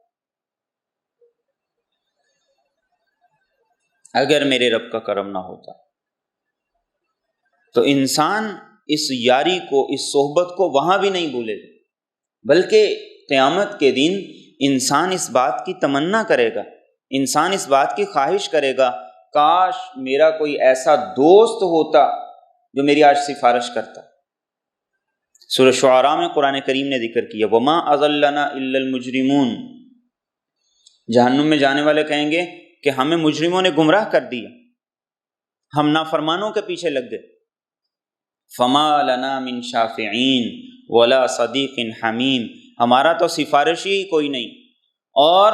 اگر میرے رب کا کرم نہ ہوتا۔ تو انسان اس یاری کو، اس صحبت کو وہاں بھی نہیں بھولے گا، بلکہ قیامت کے دن انسان اس بات کی تمنا کرے گا، انسان اس بات کی خواہش کرے گا کاش میرا کوئی ایسا دوست ہوتا جو میری آج سفارش کرتا۔ سورہ شعراء میں قرآن کریم نے ذکر کیا وَمَا أَضَلَّنَا إِلَّا الْمُجْرِمُونَ، جہنم میں جانے والے کہیں گے کہ ہمیں مجرموں نے گمراہ کر دیا، ہم نافرمانوں کے پیچھے لگ گئے۔ فَمَا لَنَا مِن شَافِعِينَ وَلَا صَدِيقٍ حَمِيمٍ، ہمارا تو سفارشی ہی کوئی نہیں، اور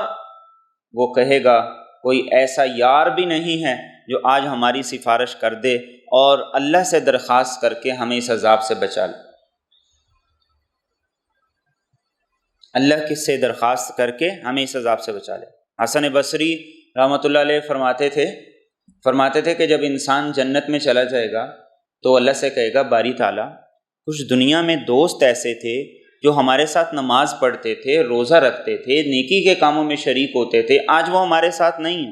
وہ کہے گا کوئی ایسا یار بھی نہیں ہے جو آج ہماری سفارش کر دے اور اللہ سے درخواست کر کے ہمیں اس عذاب سے بچا لے۔ اللہ کس سے درخواست کر کے ہمیں اس عذاب سے بچا لے؟ حسن بصری رحمۃ اللہ علیہ فرماتے تھے کہ جب انسان جنت میں چلا جائے گا تو اللہ سے کہے گا باری تعالیٰ کچھ دنیا میں دوست ایسے تھے جو ہمارے ساتھ نماز پڑھتے تھے، روزہ رکھتے تھے، نیکی کے کاموں میں شریک ہوتے تھے، آج وہ ہمارے ساتھ نہیں ہیں۔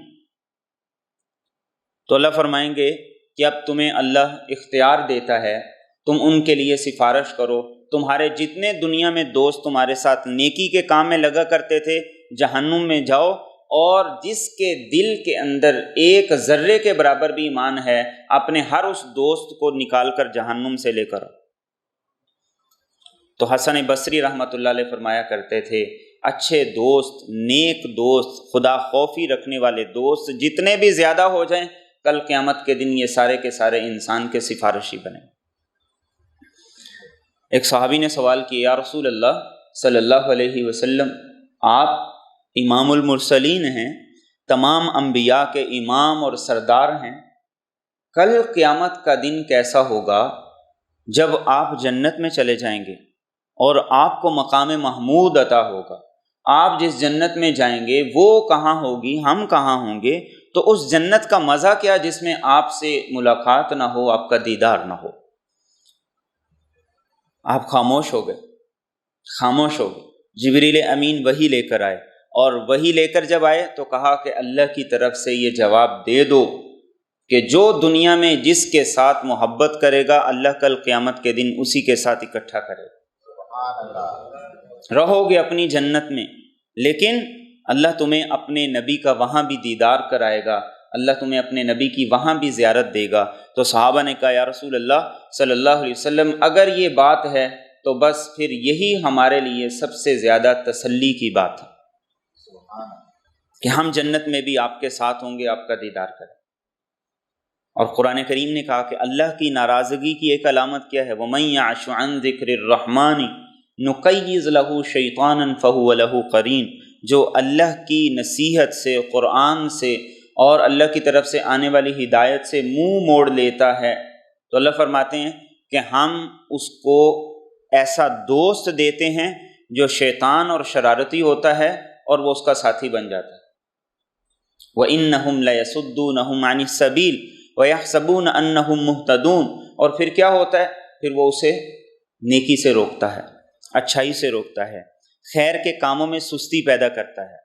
تو اللہ فرمائیں گے کہ اب تمہیں اللہ اختیار دیتا ہے، تم ان کے لیے سفارش کرو، تمہارے جتنے دنیا میں دوست تمہارے ساتھ نیکی کے کام میں لگا کرتے تھے جہنم میں جاؤ، اور جس کے دل کے اندر ایک ذرے کے برابر بھی ایمان ہے اپنے ہر اس دوست کو نکال کر جہنم سے لے کر۔ تو حسن بصری رحمۃ اللہ علیہ فرمایا کرتے تھے اچھے دوست، نیک دوست، خدا خوفی رکھنے والے دوست جتنے بھی زیادہ ہو جائیں، کل قیامت کے دن یہ سارے کے سارے انسان کے سفارشی بنیں۔ ایک صحابی نے سوال کیا، یا رسول اللہ صلی اللہ علیہ وسلم، آپ امام المرسلین ہیں، تمام انبیاء کے امام اور سردار ہیں، کل قیامت کا دن کیسا ہوگا جب آپ جنت میں چلے جائیں گے اور آپ کو مقام محمود عطا ہوگا؟ آپ جس جنت میں جائیں گے وہ کہاں ہوگی، ہم کہاں ہوں گے؟ تو اس جنت کا مزہ کیا جس میں آپ سے ملاقات نہ ہو، آپ کا دیدار نہ ہو؟ آپ خاموش ہو گئے، خاموش ہو گئے۔ جبریل امین وحی لے کر آئے، اور وحی لے کر جب آئے تو کہا کہ اللہ کی طرف سے یہ جواب دے دو کہ جو دنیا میں جس کے ساتھ محبت کرے گا اللہ کل قیامت کے دن اسی کے ساتھ اکٹھا کرے گا۔ رہو گے اپنی جنت میں، لیکن اللہ تمہیں اپنے نبی کا وہاں بھی دیدار کرائے گا، اللہ تمہیں اپنے نبی کی وہاں بھی زیارت دے گا۔ تو صحابہ نے کہا یا رسول اللہ صلی اللہ علیہ وسلم، اگر یہ بات ہے تو بس پھر یہی ہمارے لیے سب سے زیادہ تسلی کی بات ہے کہ ہم جنت میں بھی آپ کے ساتھ ہوں گے، آپ کا دیدار کریں۔ اور قرآن کریم نے کہا کہ اللہ کی ناراضگی کی ایک علامت کیا ہے؟ وَمَن يَعْشُ عَن ذِكْرِ الرَّحْمَٰنِ نُقَيِّضْ لَهُ شَيْطَانًا فَهُوَ لَهُ قَرِينٌ۔ جو اللہ کی نصیحت سے، قرآن سے اور اللہ کی طرف سے آنے والی ہدایت سے منہ موڑ لیتا ہے، تو اللہ فرماتے ہیں کہ ہم اس کو ایسا دوست دیتے ہیں جو شیطان اور شرارتی ہوتا ہے اور وہ اس کا ساتھی بن جاتا ہے۔ وَإِنَّهُمْ لَيَصُدُّونَهُمْ عَنِ السَّبِيلِ وَيَحْسَبُونَ أَنَّهُمْ مُهْتَدُونَ۔ اور پھر کیا ہوتا ہے؟ پھر وہ اسے نیکی سے روکتا ہے، اچھائی سے روکتا ہے، خیر کے کاموں میں سستی پیدا کرتا ہے،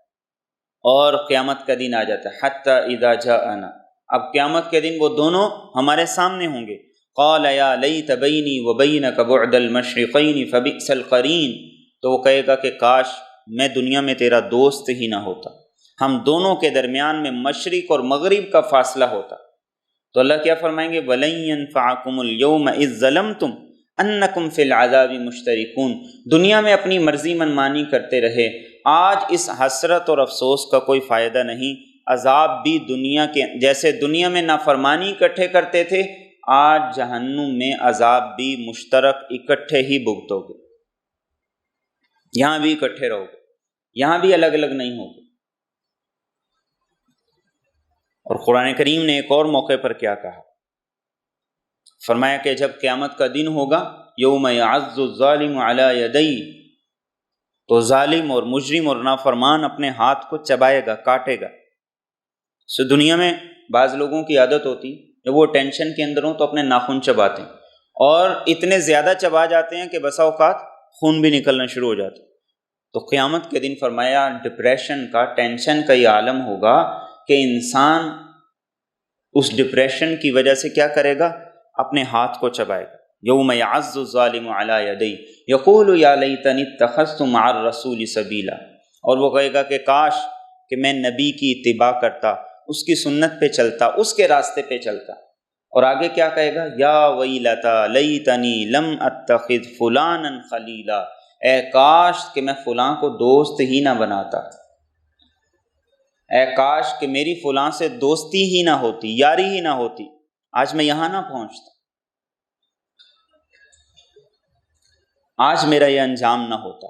اور قیامت کا دن آ جاتا ہے حَتَّى إِذَا جَاءَنَا۔ اب قیامت کے دن وہ دونوں ہمارے سامنے ہوں گے۔ قَالَ يَا لَيْتَ بَيْنِي وَبَيْنَكَ بُعْدَ الْمَشْرِقَيْنِ فَبِئْسَ الْقَرِينُ۔ تو وہ کہے گا کہ کاش میں دنیا میں تیرا دوست ہی نہ ہوتا، ہم دونوں کے درمیان میں مشرق اور مغرب کا فاصلہ ہوتا۔ تو اللہ کیا فرمائیں گے؟ وَلَن يَنفَعَكُمُ الْيَوْمَ إِذ ظَلَمْتُمْ أَنَّكُمْ فِي الْعَذَابِ مُشْتَرِكُونَ۔ دنیا میں اپنی مرضی منمانی کرتے رہے، آج اس حسرت اور افسوس کا کوئی فائدہ نہیں۔ عذاب بھی دنیا کے جیسے دنیا میں نافرمانی اکٹھے کرتے تھے، آج جہنم میں عذاب بھی مشترک اکٹھے ہی بھگتو گے۔ یہاں بھی اکٹھے رہو گے، یہاں بھی الگ الگ نہیں ہوگے۔ اور قرآن کریم نے ایک اور موقع پر کیا کہا؟ فرمایا کہ جب قیامت کا دن ہوگا، یوم یعض الظالم علی یدیہ، تو ظالم اور مجرم اور نافرمان اپنے ہاتھ کو چبائے گا، کاٹے گا۔ سو دنیا میں بعض لوگوں کی عادت ہوتی، جب وہ ٹینشن کے اندر ہوں تو اپنے ناخن چباتے ہیں، اور اتنے زیادہ چبا جاتے ہیں کہ بسا اوقات خون بھی نکلنا شروع ہو جاتا۔ تو قیامت کے دن فرمایا ڈپریشن کا، ٹینشن کا یہ عالم ہوگا کہ انسان اس ڈپریشن کی وجہ سے کیا کرے گا؟ اپنے ہاتھ کو چبائے گا۔ یوم یعض الظالم علی یدیہ یقول یا لیتنی اتخذت مع الرسول سبیلا۔ اور وہ کہے گا کہ کاش کہ میں نبی کی اتباع کرتا، اس کی سنت پہ چلتا، اس کے راستے پہ چلتا۔ اور آگے کیا کہے گا؟ یا ویلتا لیتنی لم اتخذ فلانا خلیلا۔ اے کاش کہ میں فلاں کو دوست ہی نہ بناتا، اے کاش کہ میری فلاں سے دوستی ہی نہ ہوتی، یاری ہی نہ ہوتی، آج میں یہاں نہ پہنچتا، آج میرا یہ انجام نہ ہوتا۔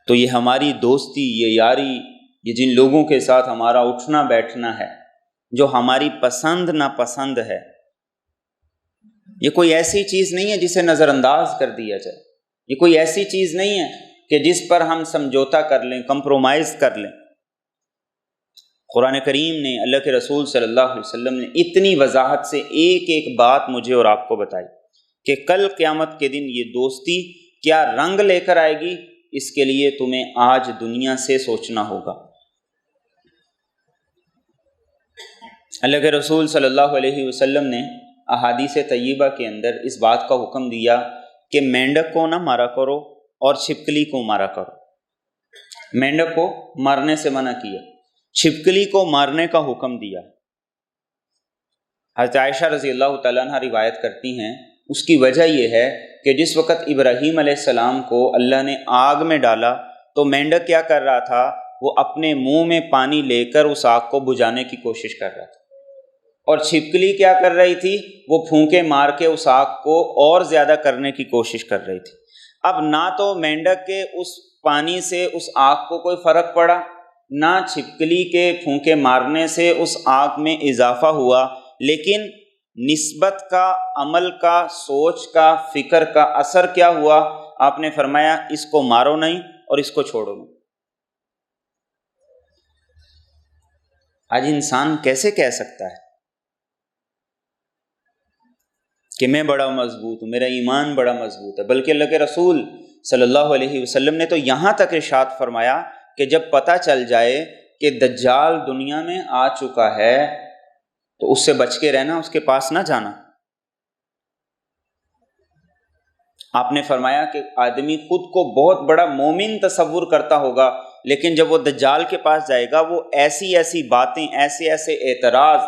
تو یہ ہماری دوستی، یہ یاری، یہ جن لوگوں کے ساتھ ہمارا اٹھنا بیٹھنا ہے، جو ہماری پسند ناپسند ہے، یہ کوئی ایسی چیز نہیں ہے جسے نظر انداز کر دیا جائے، یہ کوئی ایسی چیز نہیں ہے کہ جس پر ہم سمجھوتا کر لیں، کمپرومائز کر لیں۔ قرآن کریم نے، اللہ کے رسول صلی اللہ علیہ وسلم نے اتنی وضاحت سے ایک ایک بات مجھے اور آپ کو بتائی کہ کل قیامت کے دن یہ دوستی کیا رنگ لے کر آئے گی، اس کے لیے تمہیں آج دنیا سے سوچنا ہوگا۔ اللہ کے رسول صلی اللہ علیہ وسلم نے احادیث طیبہ کے اندر اس بات کا حکم دیا کہ مینڈک کو نہ مارا کرو اور چھپکلی کو مارا کرو۔ مینڈک کو مارنے سے منع کیا، چھپکلی کو مارنے کا حکم دیا۔ حضرت عائشہ رضی اللہ تعالیٰ عنہ روایت کرتی ہیں، اس کی وجہ یہ ہے کہ جس وقت ابراہیم علیہ السلام کو اللہ نے آگ میں ڈالا تو مینڈک کیا کر رہا تھا؟ وہ اپنے منہ میں پانی لے کر اس آگ کو بجھانے کی کوشش کر رہا تھا، اور چھپکلی کیا کر رہی تھی؟ وہ پھونکے مار کے اس آگ کو اور زیادہ کرنے کی کوشش کر رہی تھی۔ اب نہ تو مینڈک کے اس پانی سے اس آگ کو کوئی فرق پڑا، نہ چھپکلی کے پھونکے مارنے سے اس آگ میں اضافہ ہوا، لیکن نسبت کا، عمل کا، سوچ کا، فکر کا اثر کیا ہوا؟ آپ نے فرمایا اس کو مارو نہیں اور اس کو چھوڑو نہیں۔ آج انسان کیسے کہہ سکتا ہے کہ میں بڑا مضبوط ہوں، میرا ایمان بڑا مضبوط ہے؟ بلکہ اللہ کے رسول صلی اللہ علیہ وسلم نے تو یہاں تک ارشاد فرمایا کہ جب پتہ چل جائے کہ دجال دنیا میں آ چکا ہے تو اس سے بچ کے رہنا، اس کے پاس نہ جانا۔ آپ نے فرمایا کہ آدمی خود کو بہت بڑا مومن تصور کرتا ہوگا، لیکن جب وہ دجال کے پاس جائے گا وہ ایسی ایسی باتیں، ایسے ایسے اعتراض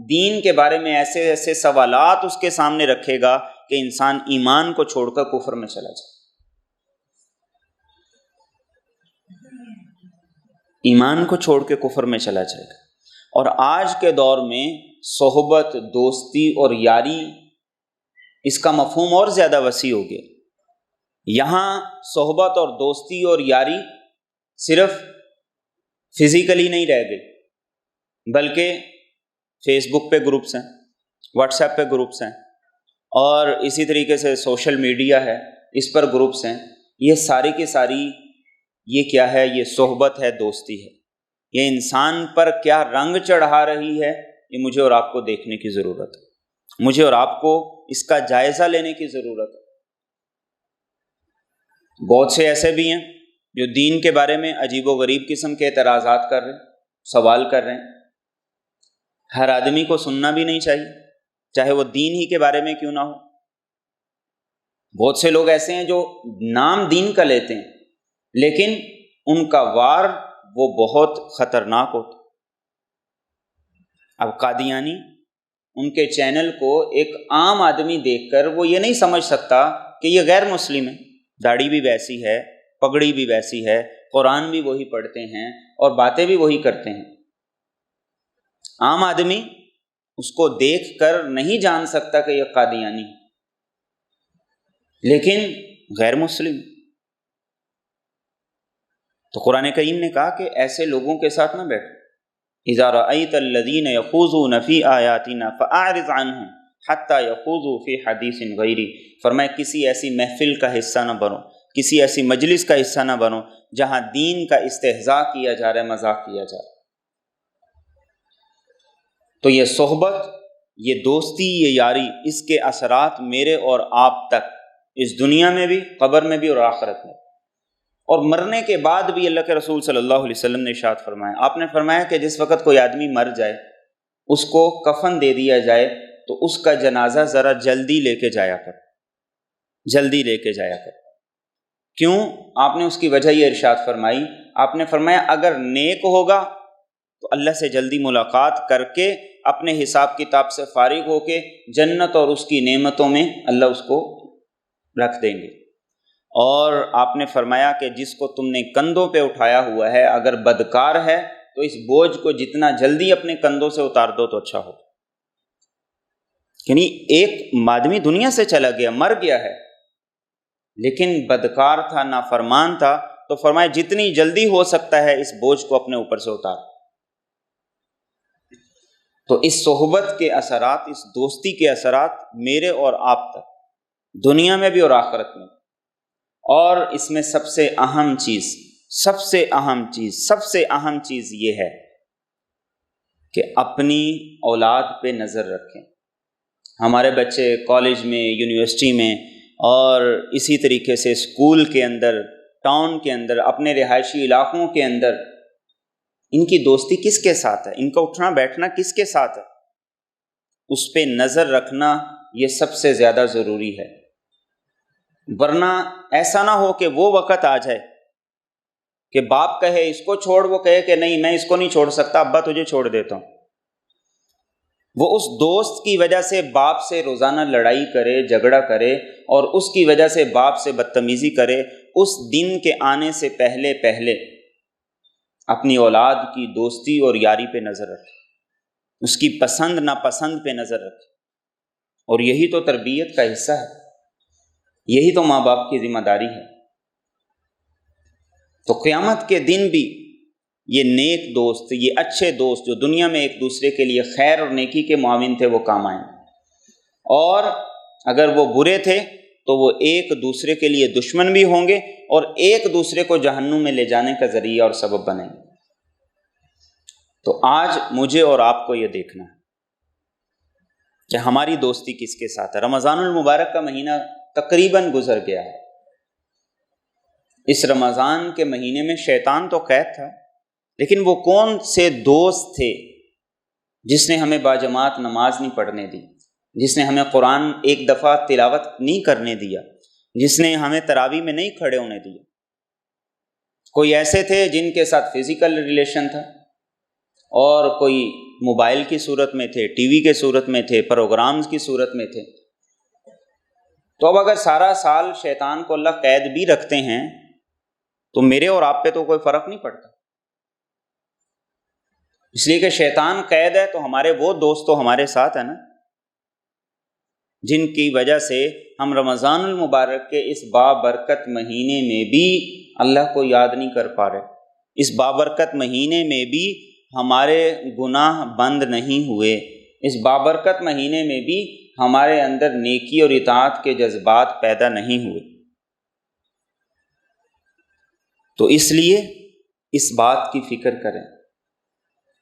دین کے بارے میں، ایسے ایسے سوالات اس کے سامنے رکھے گا کہ انسان ایمان کو چھوڑ کر کفر میں چلا جائے، ایمان کو چھوڑ کے کفر میں چلا جائے گا۔ اور آج کے دور میں صحبت، دوستی اور یاری، اس کا مفہوم اور زیادہ وسیع ہو گیا۔ یہاں صحبت اور دوستی اور یاری صرف فزیکلی نہیں رہ گئی، بلکہ فیس بک پہ گروپس ہیں، واٹس ایپ پہ گروپس ہیں، اور اسی طریقے سے سوشل میڈیا ہے، اس پر گروپس ہیں۔ یہ ساری کی ساری یہ کیا ہے؟ یہ صحبت ہے، دوستی ہے۔ یہ انسان پر کیا رنگ چڑھا رہی ہے، یہ مجھے اور آپ کو دیکھنے کی ضرورت ہے، مجھے اور آپ کو اس کا جائزہ لینے کی ضرورت ہے۔ بہت سے ایسے بھی ہیں جو دین کے بارے میں عجیب و غریب قسم کے اعتراضات کر رہے ہیں، سوال کر رہے ہیں۔ ہر آدمی کو سننا بھی نہیں چاہیے، چاہے وہ دین ہی کے بارے میں کیوں نہ ہو۔ بہت سے لوگ ایسے ہیں جو نام دین کا لیتے ہیں، لیکن ان کا وار وہ بہت خطرناک ہوتا۔ اب قادیانی، ان کے چینل کو ایک عام آدمی دیکھ کر وہ یہ نہیں سمجھ سکتا کہ یہ غیر مسلم ہے، داڑھی بھی ویسی ہے، پگڑی بھی ویسی ہے، قرآن بھی وہی پڑھتے ہیں اور باتیں بھی وہی کرتے ہیں۔ عام آدمی اس کو دیکھ کر نہیں جان سکتا کہ یہ قادیانی، لیکن غیر مسلم۔ تو قرآن کریم نے کہا کہ ایسے لوگوں کے ساتھ نہ بیٹھو۔ اذا رأیت الذین یخوضون فی آیاتنا فاعرض عنہم حتی یخوضوا فی حدیث غیری۔ فرمایا کسی ایسی محفل کا حصہ نہ بنو، کسی ایسی مجلس کا حصہ نہ بنو جہاں دین کا استہزاء کیا جا رہا ہے، مذاق کیا جا رہا ہے۔ تو یہ صحبت، یہ دوستی، یہ یاری، اس کے اثرات میرے اور آپ تک، اس دنیا میں بھی، قبر میں بھی اور آخرت میں، اور مرنے کے بعد بھی۔ اللہ کے رسول صلی اللہ علیہ وسلم نے ارشاد فرمایا، آپ نے فرمایا کہ جس وقت کوئی آدمی مر جائے، اس کو کفن دے دیا جائے تو اس کا جنازہ ذرا جلدی لے کے جایا کر، جلدی لے کے جایا کر۔ کیوں؟ آپ نے اس کی وجہ یہ ارشاد فرمائی، آپ نے فرمایا اگر نیک ہوگا تو اللہ سے جلدی ملاقات کر کے اپنے حساب کتاب سے فارغ ہو کے جنت اور اس کی نعمتوں میں اللہ اس کو رکھ دیں گے۔ اور آپ نے فرمایا کہ جس کو تم نے کندھوں پہ اٹھایا ہوا ہے اگر بدکار ہے تو اس بوجھ کو جتنا جلدی اپنے کندھوں سے اتار دو تو اچھا ہو۔ یعنی ایک آدمی دنیا سے چلا گیا، مر گیا ہے، لیکن بدکار تھا، نافرمان تھا، تو فرمایا جتنی جلدی ہو سکتا ہے اس بوجھ کو اپنے اوپر سے اتار۔ تو اس صحبت کے اثرات، اس دوستی کے اثرات میرے اور آپ تک، دنیا میں بھی اور آخرت میں۔ اور اس میں سب سے اہم چیز، سب سے اہم چیز، سب سے اہم چیز یہ ہے کہ اپنی اولاد پہ نظر رکھیں۔ ہمارے بچے کالج میں، یونیورسٹی میں، اور اسی طریقے سے اسکول کے اندر، ٹاؤن کے اندر، اپنے رہائشی علاقوں کے اندر، ان کی دوستی کس کے ساتھ ہے، ان کا اٹھنا بیٹھنا کس کے ساتھ ہے، اس پہ نظر رکھنا یہ سب سے زیادہ ضروری ہے۔ ورنہ ایسا نہ ہو کہ وہ وقت آ جائے کہ باپ کہے اس کو چھوڑ، وہ کہے کہ نہیں میں اس کو نہیں چھوڑ سکتا، ابا تجھے چھوڑ دیتا ہوں۔ وہ اس دوست کی وجہ سے باپ سے روزانہ لڑائی کرے، جھگڑا کرے، اور اس کی وجہ سے باپ سے بدتمیزی کرے، اس دن کے آنے سے پہلے پہلے اپنی اولاد کی دوستی اور یاری پہ نظر رکھے، اس کی پسند ناپسند پہ نظر رکھے۔ اور یہی تو تربیت کا حصہ ہے، یہی تو ماں باپ کی ذمہ داری ہے۔ تو قیامت کے دن بھی یہ نیک دوست، یہ اچھے دوست جو دنیا میں ایک دوسرے کے لیے خیر اور نیکی کے معاون تھے، وہ کام آئیں، اور اگر وہ برے تھے تو وہ ایک دوسرے کے لیے دشمن بھی ہوں گے اور ایک دوسرے کو جہنم میں لے جانے کا ذریعہ اور سبب بنیں گے۔ تو آج مجھے اور آپ کو یہ دیکھنا ہے کہ ہماری دوستی کس کے ساتھ ہے۔ رمضان المبارک کا مہینہ تقریباً گزر گیا ہے۔ اس رمضان کے مہینے میں شیطان تو قید تھا، لیکن وہ کون سے دوست تھے جس نے ہمیں باجماعت نماز نہیں پڑھنے دی، جس نے ہمیں قرآن ایک دفعہ تلاوت نہیں کرنے دیا، جس نے ہمیں تراویح میں نہیں کھڑے ہونے دیا؟ کوئی ایسے تھے جن کے ساتھ فزیکل ریلیشن تھا، اور کوئی موبائل کی صورت میں تھے، ٹی وی کے صورت میں تھے، پروگرامز کی صورت میں تھے۔ تو اب اگر سارا سال شیطان کو اللہ قید بھی رکھتے ہیں تو میرے اور آپ پہ تو کوئی فرق نہیں پڑتا، اس لیے کہ شیطان قید ہے تو ہمارے وہ دوست تو ہمارے ساتھ ہیں نا، جن کی وجہ سے ہم رمضان المبارک کے اس بابرکت مہینے میں بھی اللہ کو یاد نہیں کر پا رہے، اس بابرکت مہینے میں بھی ہمارے گناہ بند نہیں ہوئے، اس بابرکت مہینے میں بھی ہمارے اندر نیکی اور اطاعت کے جذبات پیدا نہیں ہوئے۔ تو اس لیے اس بات کی فکر کریں،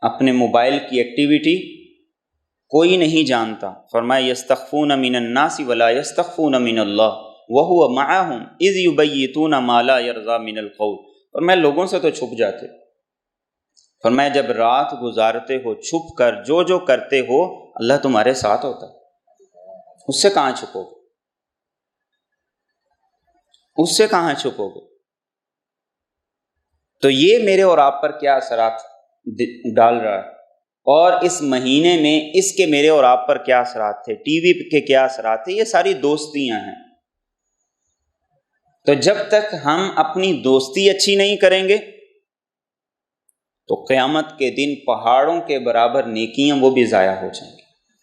اپنے موبائل کی ایکٹیویٹی کوئی نہیں جانتا۔ فرمایا یستخفون من الناس ولا یستخفون من اللہ وہو معہم اذ یبیتون ما لا یرضی من القول۔ فرمایا لوگوں سے تو چھپ جاتے، فرمایا جب رات گزارتے ہو چھپ کر جو جو کرتے ہو اللہ تمہارے ساتھ ہوتا ہے، اس سے کہاں چھپو گے، اس سے کہاں چھپو گے؟ تو یہ میرے اور آپ پر کیا اثرات ڈال رہا ہے، اور اس مہینے میں اس کے میرے اور آپ پر کیا اثرات تھے، ٹی وی کے کیا اثرات تھے، یہ ساری دوستیاں ہیں۔ تو جب تک ہم اپنی دوستی اچھی نہیں کریں گے تو قیامت کے دن پہاڑوں کے برابر نیکیاں وہ بھی ضائع ہو جائیں گی۔